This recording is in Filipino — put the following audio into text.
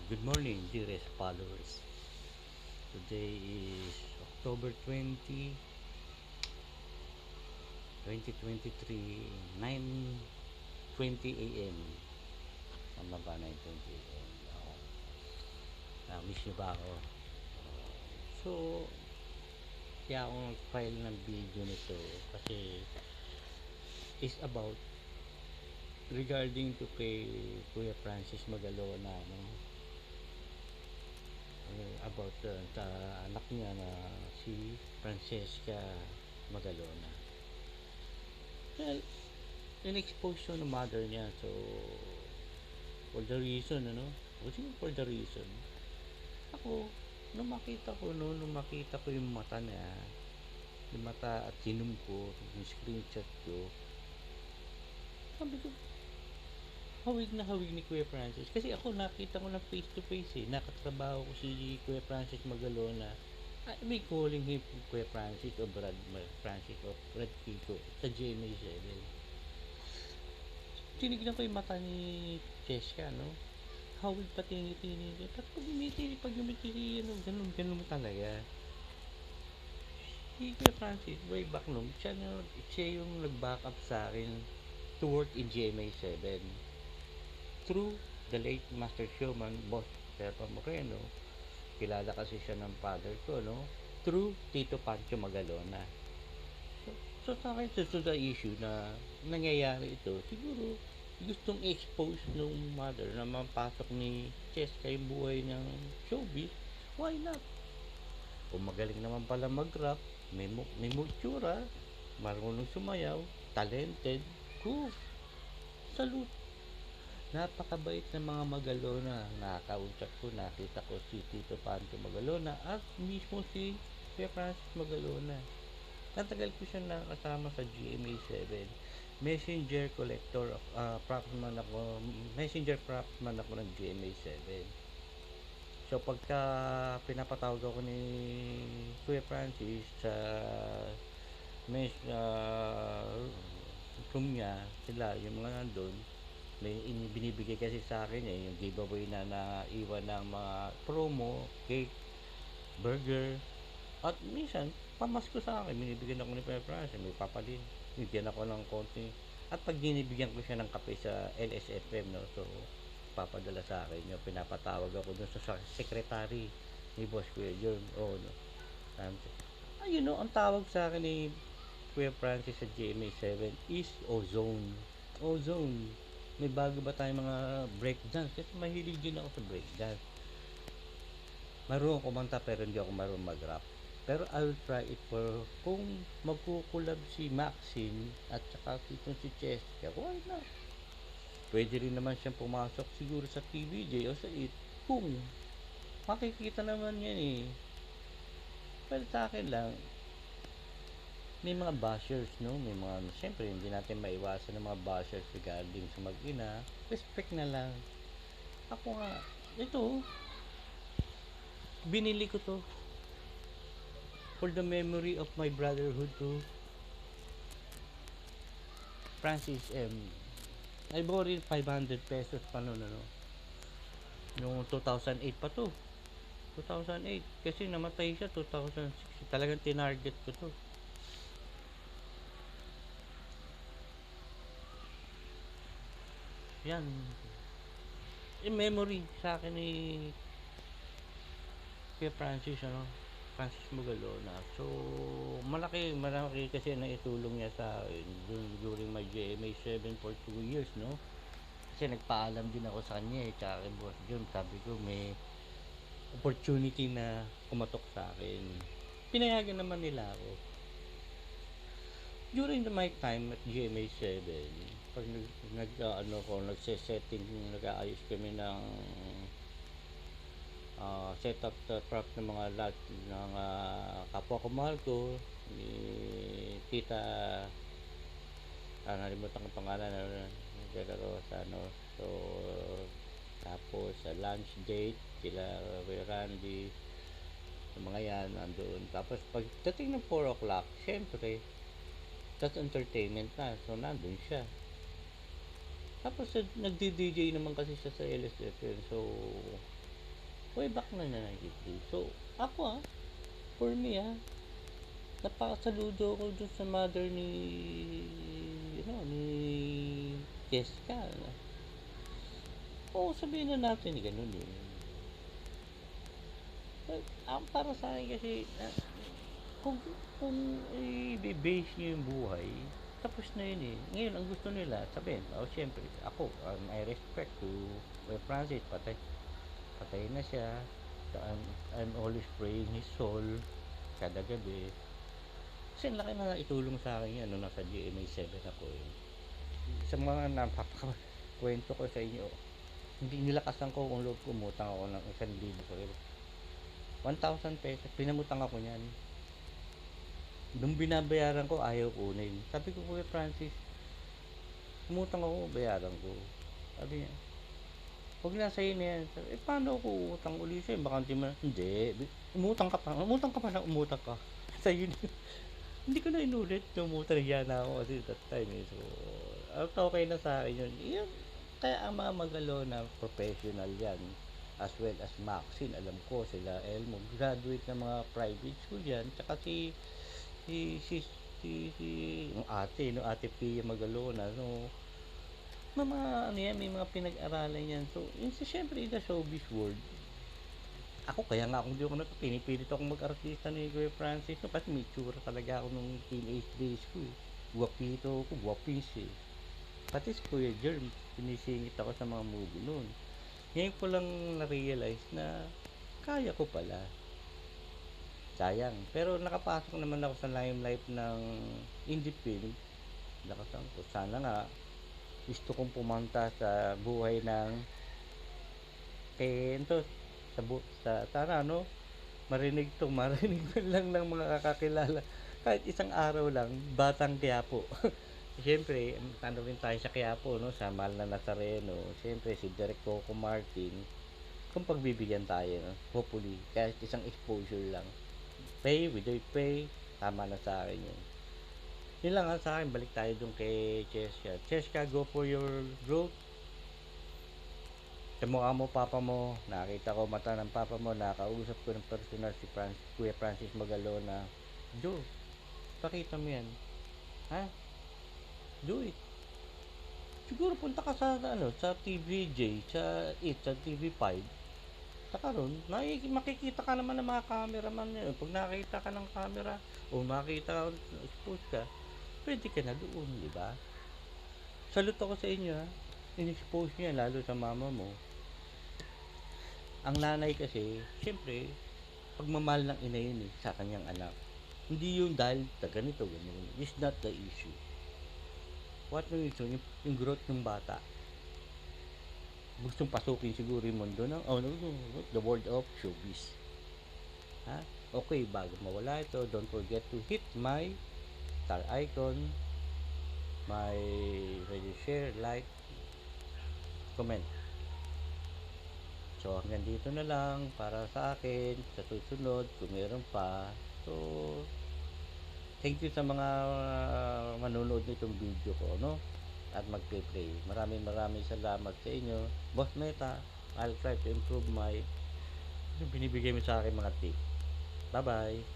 Good morning, dearest followers. Today is October 20, 2023, 9:20 a.m. Tama ba? 9:20 a.m. Ako. Miss niyo ba ako? So, kaya ako nag-file ng video nito kasi is about regarding to kay Kuya Francis Magalona, no? About sa anak niya na si Francesca Magalona. Well, in-expose yun ng mother niya. So, for the reason, ano? O sige, for the reason. Ako, nung makita ko yung mata niya, yung mata at sinum ko, yung screenshot ko, sabi ko, hawig na hawig ni Kuya Francis. Kasi ako nakita ko na face to face eh. Nakatrabaho ko si Kuya Francis Magalona. I may calling him Kuya Francis o Francis o Brad Pico sa GMA7. Tinignan ko yung mata ni Cheska, no? Hawig pa tingi-tingin ko. Pag umiti, ano, ganun talaga. Si Kuya Francis, way back nung, siya yung nag-back up sa akin to work in GMA7. Through the late Master Showman, Boss Serpa Moreno. Kilala kasi siya ng father ko, no? Through Tito Pancho Magalona. So, so sa akin, so the issue na nangyayari ito, siguro gustong expose nung mother na mapasok ni Cheska yung buhay ng showbiz. Why not? Kung magaling naman pala mag-rap, may mutsura, marunong sumayaw, talented, cool. Salute. Napakabait ng mga Magalona. Nakakausap ko, nakita ko si Tito Pancho Magalona at mismo si Kuya Francis Magalona. Natagal ko siya nakasama sa GMA7. Messenger collector, props man ako, messenger props man ako ng GMA7. So pagka pinapatawag ako ni Kuya Francis sa room niya, sila, yung mga nandun, may binibigay kasi sa akin yung giveaway na naiwan ng mga promo, cake, burger, at minsan, pamasko sa akin, binibigyan ako ni Kuya Francis, may papalin, bigyan ako ng konti. At pag dinibigyan ko siya ng kape sa LSFM, no, so, papadala sa akin yung pinapatawag ako dun sa secretary ni Boss Kuya John, no. You know, ang tawag sa akin ni Kuya Francis sa GMA7 is Ozone. Ozone. May bago ba tayong mga breakdance? Kasi mahilig din ako sa breakdance. Marunong kumanta pero hindi ako marunong mag-rap. Pero I will try it for kung magkukulab si Maxine at saka itong si Cheska. Why not? Pwede rin naman siyang pumasok siguro sa TVJ o sa IT. Kung makikita naman yan eh. Pero sa akin lang, may mga bashers, no? May mga, siyempre, hindi natin maiwasan ng mga bashers regarding sa mag-ina. Respect na lang. Ako nga, ito, binili ko to for the memory of my brotherhood to Francis M. I borrowed 500 pesos pa noon, ano? Noong 2008 pa to. 2008. Kasi namatay siya 2006. Talagang tinarget ko to. Yan. In memory sa akin ni Kuya Francis, ano? Francis Magalona. So, malaki kasi na itulong niya sa akin during my GMA7 for 2 years, no? Kasi nagpaalam din ako sa kanya tsaka kay Boss John, sabi ko may opportunity na kumatok sa akin. Pinayagan naman nila ako. During my time at GMA7, pag nagse-setting, nag-aayos kami ng set up the prop ng mga lot ng kapwa ko mahal ko ni Tita, nalimutan ko pangalan naglalaro sa ano. So tapos sa lunch date sila Kuya Randy, yung mga yan nandoon. Tapos pagdating ng 4 o'clock, syempre that's entertainment na, so nandun siya. Tapos nagdi-DJ naman kasi siya sa LSFM, so way back na 93. So, ako for me napakasaludo ko dun sa mother ni Jessica. Oo, sabihin na natin ganun eh. Para sa akin kasi, kung i-base nyo yung buhay, tapos na yun eh. Ngayon, ang gusto nila, sabihin, syempre, ako, I respect to Kuya Francis, patay na siya. So, I'm always praying his soul kada gabi. Kasi ang laki na itulong sa akin yan, nasa GMA 7 ako eh. Sa mga napapakakwento ko sa inyo, hindi nilakasan ko kung loob ko, umutang ako ng 1,000 1,000 pesos, pinamutang ako niyan. Nung binabayaran ko, ayaw kunin. Sabi ko, Kuya Francis, umutang ako, bayaran ko. Sabi niya, huwag na sa'yo na yan. Sabi, paano ako utang uli sa'yo? Baka hindi, umutang ka pa na umutang ka. Sa'yo na. Hindi ko na inulit, umutang yan ako kasi that time eh. So, okay na sa akin yun. Kaya ang mga magalo na professional yan, as well as Maxine, alam ko sila Elmo, graduate ng mga private school yan, tsaka yung ate Pia Magalona. So, may mga pinag-aralan yan. So, yun syempre in the showbiz world, ako kaya nga kung di ako pinipilit akong mag-artista ni Kuya Francis no, kasi may tsura talaga ako nung teenage days ko eh. Guwapito ako, guwapis eh. Pati si Kuya Jerm, pinisingit ako sa mga movie noon. Ngayon ko lang na-realize na kaya ko pala. Sayang. Pero nakapasok naman ako sa limelight ng indie film. Lakasan ko. Sana nga gusto kong pumunta sa buhay ng ito sa sana marinig man lang ng mga kakakilala kahit isang araw lang, Batang Quiapo. Siyempre, rin tayo sa Quiapo, no? Sa Mahal na Nazareno. Siyempre, si Direk Coco Martin. Kung pagbibigyan tayo, no? Hopefully, kahit isang exposure lang. Pay, without pay, tama na sa akin yun. Yun lang sa akin, balik tayo dun kay Cheska. Cheska, go for your growth. Sa mukha mo, papa mo, nakita ko mata ng papa mo, nakausap ko ng personal si Kuya Francis Magalona. Do, pakita mo yan. Ha? Do it. Siguro punta ka sa sa TVJ, sa TV5. Sa karon, makikita ka naman ng mga cameraman ngayon. Pag nakita ka ng camera o makita ka expose ka, pwede ka na doon, di ba? Salute ako sa inyo in-expose niya lalo sa mama mo. Ang nanay kasi, siyempre, pagmamahal ng ina yun sa kanyang anak. Hindi yung dahil ganito. It's not the issue. What yung issue? Yung growth ng bata. Gustong pasukin siguro yung mundo ng the world of showbiz. Okay, bago mawala ito, don't forget to hit my star icon, my share, like, comment. So, hanggang dito na lang para sa akin. Sa susunod, kung meron pa. So, thank you sa mga manonood nitong video ko, no? At magpe-play. Maraming salamat sa inyo. Boss Meta, I'll try to improve binibigay mo sa akin mga tip. Bye-bye!